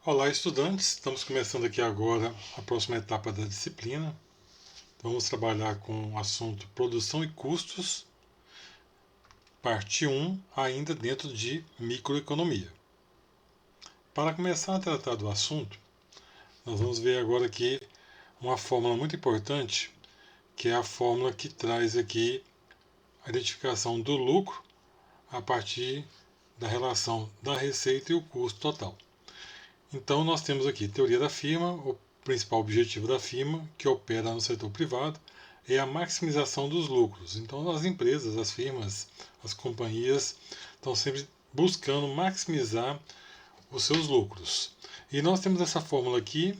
Olá, estudantes! Estamos começando aqui agora a próxima etapa da disciplina. Vamos trabalhar com o assunto Produção e Custos, parte 1, ainda dentro de microeconomia. Para começar a tratar do assunto, nós vamos ver agora aqui uma fórmula muito importante, que é a fórmula que traz aqui a identificação do lucro a partir da relação da receita e o custo total. Então, nós temos aqui teoria da firma, o principal objetivo da firma, que opera no setor privado, é a maximização dos lucros. Então, as empresas, as firmas, as companhias estão sempre buscando maximizar os seus lucros. E nós temos essa fórmula aqui,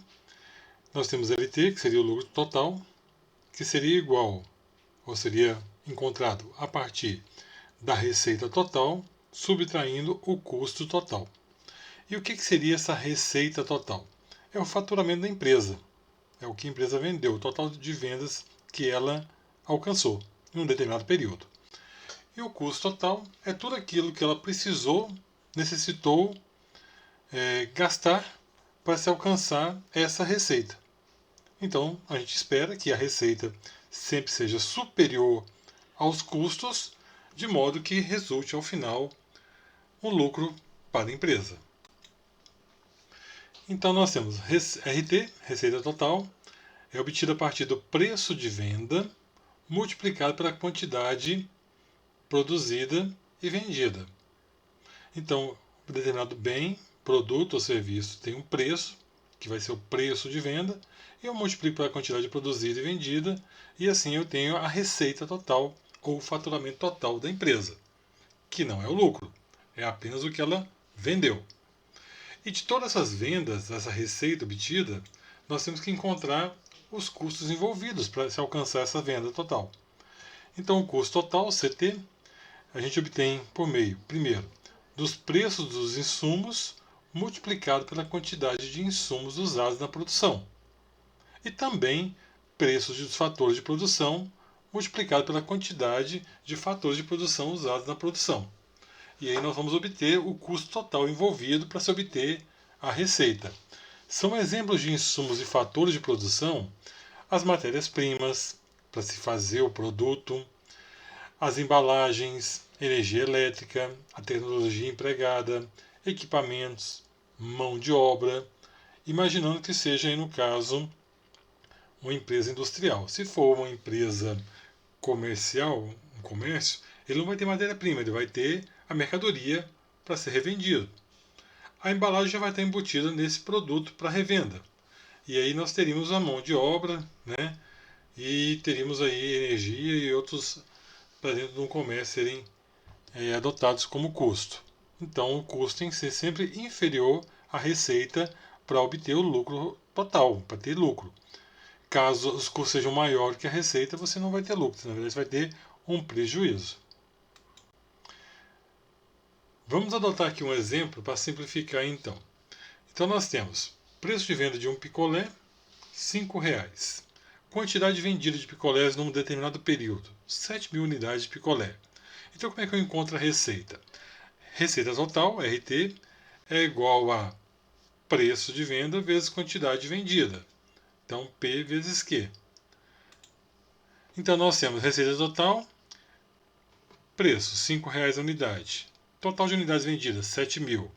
nós temos LT, que seria o lucro total, que seria igual, ou seria encontrado a partir da receita total, subtraindo o custo total. E o que seria essa receita total? É o faturamento da empresa. É o que a empresa vendeu, o total de vendas que ela alcançou em um determinado período. E o custo total é tudo aquilo que ela necessitou gastar para se alcançar essa receita. Então, a gente espera que a receita sempre seja superior aos custos, de modo que resulte ao final um lucro para a empresa. Então nós temos RT, receita total, é obtida a partir do preço de venda multiplicado pela quantidade produzida e vendida. Então, um determinado bem, produto ou serviço tem um preço, que vai ser o preço de venda, e eu multiplico pela quantidade produzida e vendida, e assim eu tenho a receita total ou o faturamento total da empresa, que não é o lucro, é apenas o que ela vendeu. E de todas essas vendas, essa receita obtida, nós temos que encontrar os custos envolvidos para se alcançar essa venda total. Então, o custo total, CT, a gente obtém por meio, primeiro, dos preços dos insumos multiplicado pela quantidade de insumos usados na produção. E também preços dos fatores de produção multiplicado pela quantidade de fatores de produção usados na produção. E aí nós vamos obter o custo total envolvido para se obter a receita. São exemplos de insumos e fatores de produção as matérias-primas para se fazer o produto, as embalagens, energia elétrica, a tecnologia empregada, equipamentos, mão de obra, imaginando que seja, aí, no caso, uma empresa industrial. Se for uma empresa comercial, um comércio, ele não vai ter matéria-prima, ele vai ter a mercadoria para ser revendido. A embalagem já vai estar embutida nesse produto para revenda. E aí nós teríamos a mão de obra, né? E teríamos aí energia e outros para dentro de um comércio serem adotados como custo. Então o custo tem que ser sempre inferior à receita para obter o lucro total, para ter lucro. Caso os custos sejam maiores que a receita, você não vai ter lucro, na verdade você vai ter um prejuízo. Vamos adotar aqui um exemplo para simplificar então. Então nós temos preço de venda de um picolé, R$ 5,00. Quantidade vendida de picolés num determinado período, 7.000 unidades de picolé. Então como é que eu encontro a receita? Receita total, RT, é igual a preço de venda vezes quantidade vendida. Então P vezes Q. Então nós temos receita total, preço, R$ 5,00 a unidade. Total de unidades vendidas, 7.000.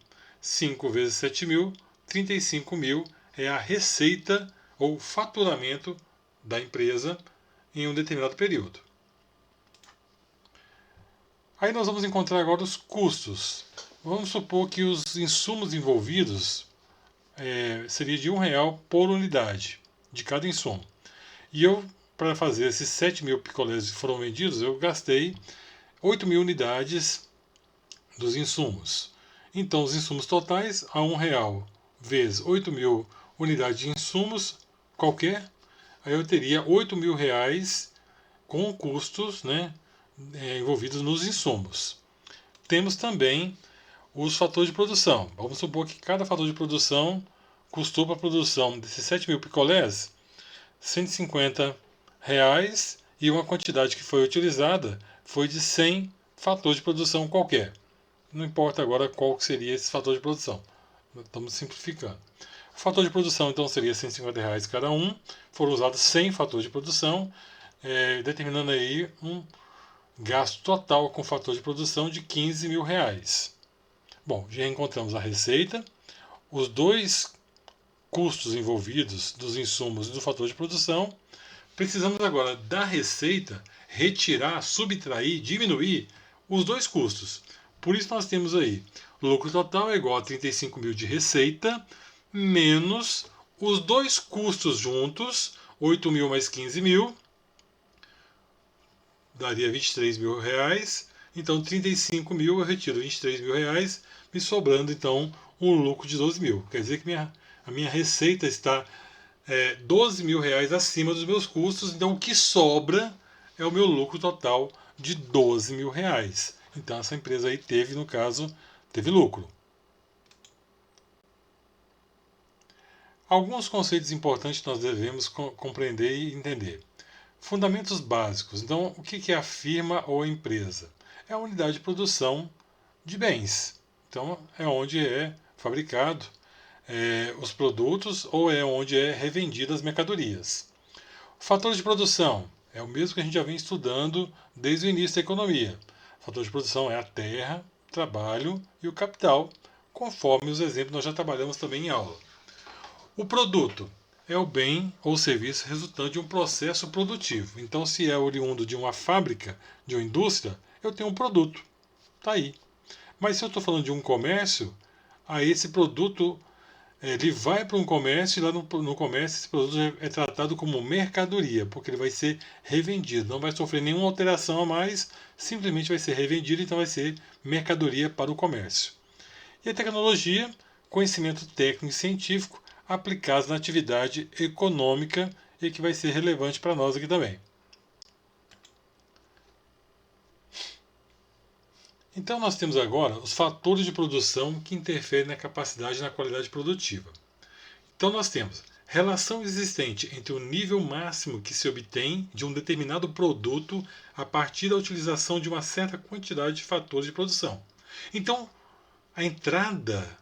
5 vezes 7.000, 35.000 é a receita ou faturamento da empresa em um determinado período. Aí nós vamos encontrar agora os custos. Vamos supor que os insumos envolvidos seria de R$ 1,00 por unidade de cada insumo. E eu, para fazer esses 7.000 picolés que foram vendidos, eu gastei 8.000 unidades dos insumos. Então, os insumos totais a R$ 1,00 vezes 8.000 unidades de insumos qualquer, aí eu teria R$ 8.000 com custos, né, envolvidos nos insumos. Temos também os fatores de produção. Vamos supor que cada fator de produção custou para a produção desses 7.000 picolés R$ 150 e uma quantidade que foi utilizada foi de 100 fatores de produção qualquer. Não importa agora qual seria esse fator de produção. Estamos simplificando. O fator de produção, então, seria R$ 150 cada um. Foram usados 100 fatores de produção, determinando aí um gasto total com fator de produção de R$ 15 mil. Bom, já encontramos a receita, os dois custos envolvidos dos insumos e do fator de produção. Precisamos agora da receita retirar, subtrair, diminuir os dois custos. Por isso nós temos aí lucro total é igual a 35 mil de receita menos os dois custos juntos, 8 mil mais 15 mil, daria 23 mil reais. Então 35 mil eu retiro 23 mil reais, me sobrando então um lucro de 12 mil. Quer dizer que a minha receita está 12 mil reais acima dos meus custos, então o que sobra é o meu lucro total de 12 mil reais. Então essa empresa aí teve, no caso, teve lucro. Alguns conceitos importantes nós devemos compreender e entender. Fundamentos básicos. Então, o que é a firma ou a empresa? É a unidade de produção de bens. Então, é onde é fabricado os produtos ou é onde é revendidas as mercadorias. Fatores de produção é o mesmo que a gente já vem estudando desde o início da economia. Fator de produção é a terra, o trabalho e o capital, conforme os exemplos nós já trabalhamos também em aula. O produto é o bem ou serviço resultante de um processo produtivo. Então, se é oriundo de uma fábrica, de uma indústria, eu tenho um produto. Está aí. Mas se eu estou falando de um comércio, aí esse produto ele vai para um comércio e lá no comércio esse produto é tratado como mercadoria, porque ele vai ser revendido. Não vai sofrer nenhuma alteração a mais, simplesmente vai ser revendido, então vai ser mercadoria para o comércio. E a tecnologia, conhecimento técnico e científico, aplicados na atividade econômica e que vai ser relevante para nós aqui também. Então nós temos agora os fatores de produção que interferem na capacidade e na qualidade produtiva. Então nós temos relação existente entre o nível máximo que se obtém de um determinado produto a partir da utilização de uma certa quantidade de fatores de produção. Então a entrada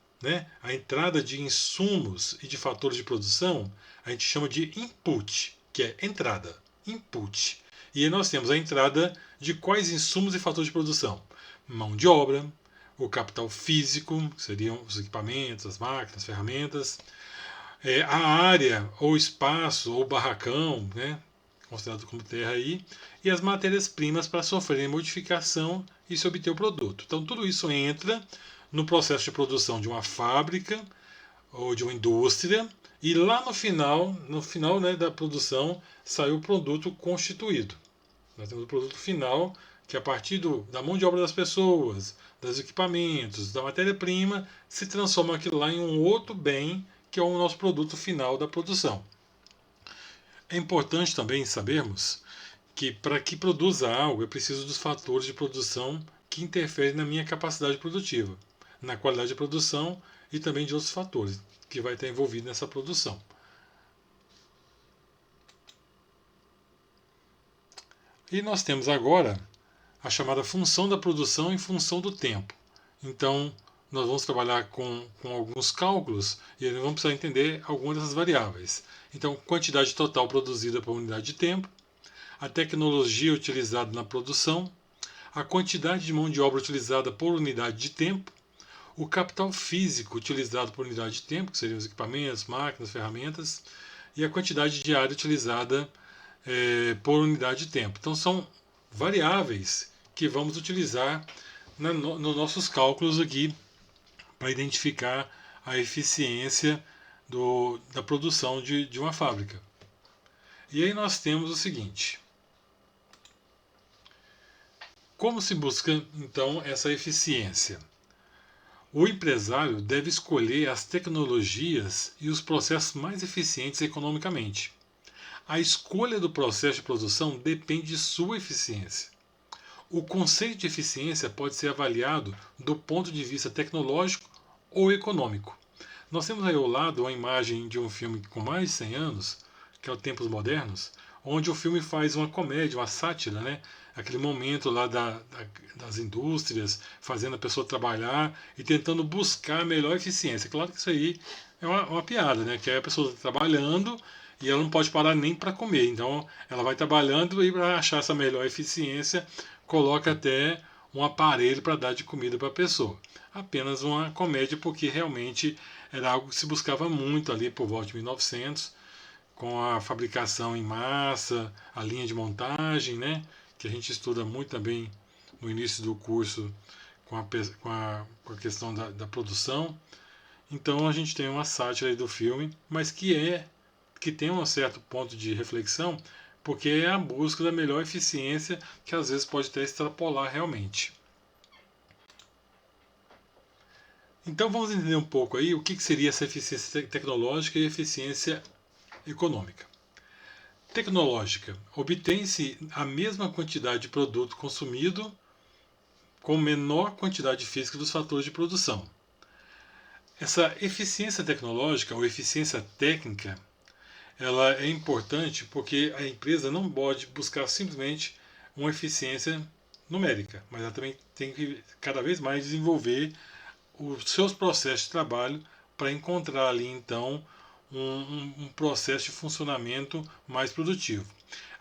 de insumos e de fatores de produção, a gente chama de input, que é entrada, input. E aí nós temos a entrada de quais insumos e fatores de produção? Mão de obra, o capital físico, que seriam os equipamentos, as máquinas, as ferramentas, a área, ou espaço, ou barracão, considerado como terra aí, e as matérias-primas para sofrerem modificação e se obter o produto. Então tudo isso entra no processo de produção de uma fábrica ou de uma indústria e lá no final da produção sai o produto constituído. Nós temos o produto final que a partir da mão de obra das pessoas, dos equipamentos, da matéria-prima, se transforma aquilo lá em um outro bem que é o nosso produto final da produção. É importante também sabermos que para que produza algo é preciso dos fatores de produção que interferem na minha capacidade produtiva, na qualidade de produção e também de outros fatores que vai estar envolvido nessa produção. E nós temos agora a chamada função da produção em função do tempo. Então, nós vamos trabalhar com alguns cálculos e vamos precisar entender algumas dessas variáveis. Então, quantidade total produzida por unidade de tempo, a tecnologia utilizada na produção, a quantidade de mão de obra utilizada por unidade de tempo, o capital físico utilizado por unidade de tempo, que seriam os equipamentos, máquinas, ferramentas, e a quantidade de área utilizada por unidade de tempo. Então são variáveis que vamos utilizar nos nossos cálculos aqui para identificar a eficiência da produção de uma fábrica. E aí nós temos o seguinte: como se busca então essa eficiência? O empresário deve escolher as tecnologias e os processos mais eficientes economicamente. A escolha do processo de produção depende de sua eficiência. O conceito de eficiência pode ser avaliado do ponto de vista tecnológico ou econômico. Nós temos aí ao lado uma imagem de um filme com mais de 100 anos, que é o Tempos Modernos, onde o filme faz uma comédia, uma sátira, né? Aquele momento lá das indústrias, fazendo a pessoa trabalhar e tentando buscar a melhor eficiência. Claro que isso aí é uma piada, né? Que é a pessoa trabalhando e ela não pode parar nem para comer. Então ela vai trabalhando e para achar essa melhor eficiência, coloca até um aparelho para dar de comida para a pessoa. Apenas uma comédia, porque realmente era algo que se buscava muito ali por volta de 1900, com a fabricação em massa, a linha de montagem, né? Que a gente estuda muito também no início do curso com a questão da produção. Então a gente tem uma sátira aí do filme, mas que tem um certo ponto de reflexão, porque é a busca da melhor eficiência que às vezes pode até extrapolar realmente. Então vamos entender um pouco aí o que seria essa eficiência tecnológica e eficiência econômica. Tecnológica. Obtém-se a mesma quantidade de produto consumido com menor quantidade física dos fatores de produção. Essa eficiência tecnológica ou eficiência técnica, ela é importante porque a empresa não pode buscar simplesmente uma eficiência numérica, mas ela também tem que cada vez mais desenvolver os seus processos de trabalho para encontrar ali então um processo de funcionamento mais produtivo.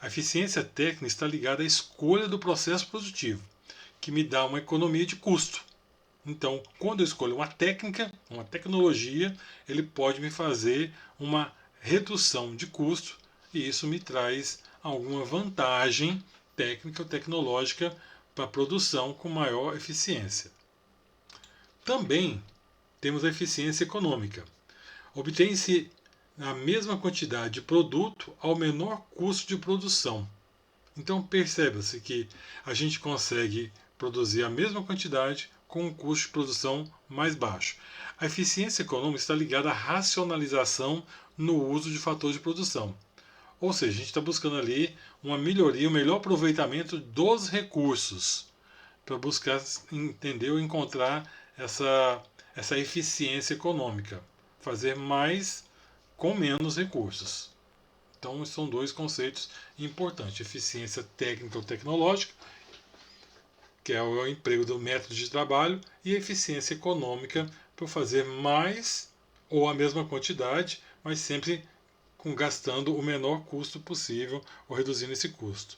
A eficiência técnica está ligada à escolha do processo produtivo, que me dá uma economia de custo. Então, quando eu escolho uma técnica, uma tecnologia, ele pode me fazer uma redução de custo e isso me traz alguma vantagem técnica ou tecnológica para a produção com maior eficiência. Também temos a eficiência econômica. Obtém-se a mesma quantidade de produto ao menor custo de produção. Então perceba-se que a gente consegue produzir a mesma quantidade com um custo de produção mais baixo. A eficiência econômica está ligada à racionalização no uso de fatores de produção. Ou seja, a gente está buscando ali uma melhoria, um melhor aproveitamento dos recursos para buscar entender ou encontrar essa eficiência econômica. Fazer mais com menos recursos. Então, são dois conceitos importantes: eficiência técnica ou tecnológica, que é o emprego do método de trabalho, e eficiência econômica, para fazer mais ou a mesma quantidade, mas sempre gastando o menor custo possível ou reduzindo esse custo.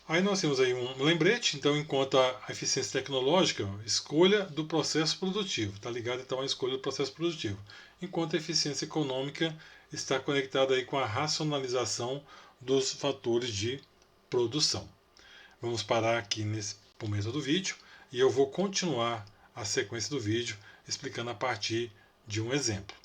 Aí nós temos aí um lembrete, então enquanto a eficiência tecnológica, escolha do processo produtivo, está ligado então à escolha do processo produtivo, enquanto a eficiência econômica está conectada aí com a racionalização dos fatores de produção. Vamos parar aqui nesse momento do vídeo e eu vou continuar a sequência do vídeo explicando a partir de um exemplo.